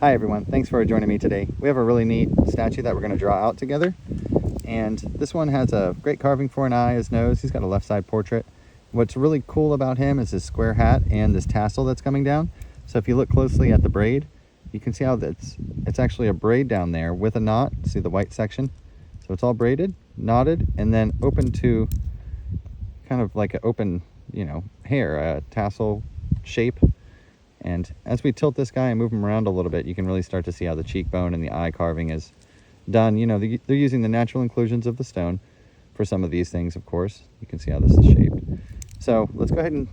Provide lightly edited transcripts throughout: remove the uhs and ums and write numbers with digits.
Hi everyone, thanks for joining me today. We have a really neat statue that we're going to draw out together. And this one has a great carving for an eye, his nose. He's got a left side portrait. What's really cool about him is his square hat and this tassel that's coming down. So if you look closely at the braid, you can see how it's actually a braid down there with a knot. See the white section? So it's all braided, knotted, and then open to kind of like an open, hair, a tassel shape. And as we tilt this guy and move him around a little bit, you can really start to see how the cheekbone and the eye carving is done. They're using the natural inclusions of the stone for some of these things, of course. You can see how this is shaped. So let's go ahead and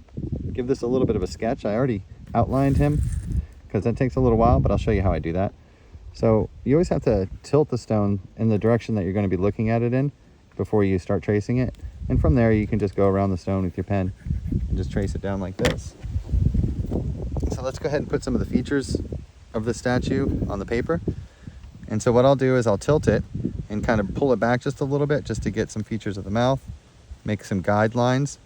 give this a little bit of a sketch. I already outlined him because that takes a little while, but I'll show you how I do that. So you always have to tilt the stone in the direction that you're going to be looking at it in before you start tracing it. And from there, you can just go around the stone with your pen and just trace it down like this. So let's go ahead and put some of the features of the statue on the paper. And so what I'll do is I'll tilt it and kind of pull it back just a little bit just to get some features of the mouth, make some guidelines,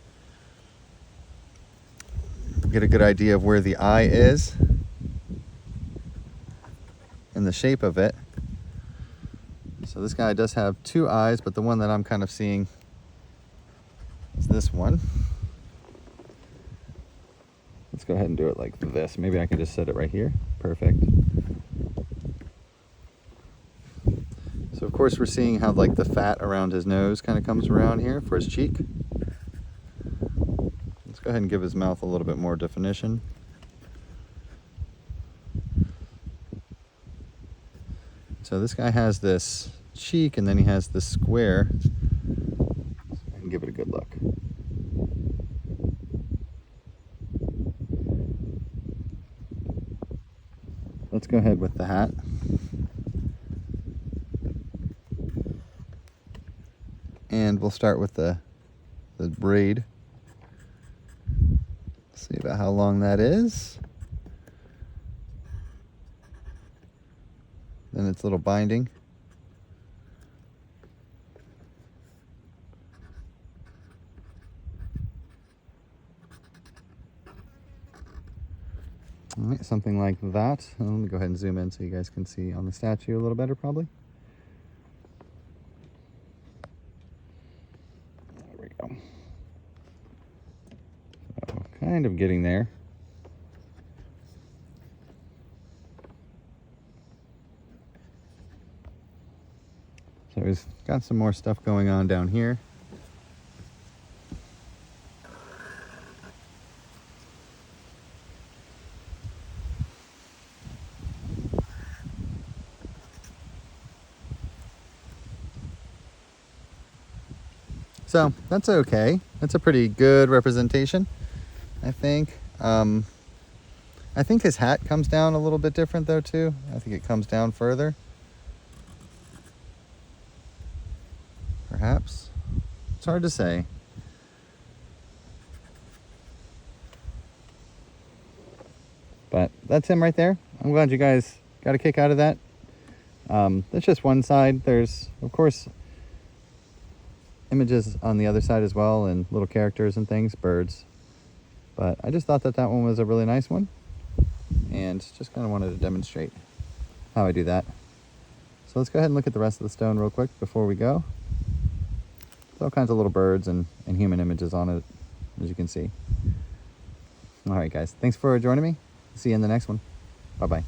get a good idea of where the eye is and the shape of it. So this guy does have two eyes, but the one that I'm kind of seeing is this one. Let's go ahead and do it like this. Maybe I can just set it right here. Perfect. So of course we're seeing how like the fat around his nose kind of comes around here for his cheek. Let's go ahead and give his mouth a little bit more definition. So this guy has this cheek and then he has this square. Let's go ahead and give it a good look. Let's go ahead with the hat. And we'll start with the braid. See about how long that is. Then its little binding. All right, something like that. Let me go ahead and zoom in so you guys can see on the statue a little better probably. There we go. So kind of getting there. So we've got some more stuff going on down here. So that's okay. That's a pretty good representation, I think. I think his hat comes down a little bit different though too. I think it comes down further. Perhaps. It's hard to say. But that's him right there. I'm glad you guys got a kick out of that. That's just one side. There's, of course, images on the other side as well, and little characters and things, birds. But I just thought that one was a really nice one, and just kind of wanted to demonstrate how I do that. So let's go ahead and look at the rest of the stone real quick before we go. There's all kinds of little birds and human images on it, as you can see. All right, guys, thanks for joining me. See you in the next one. Bye-bye.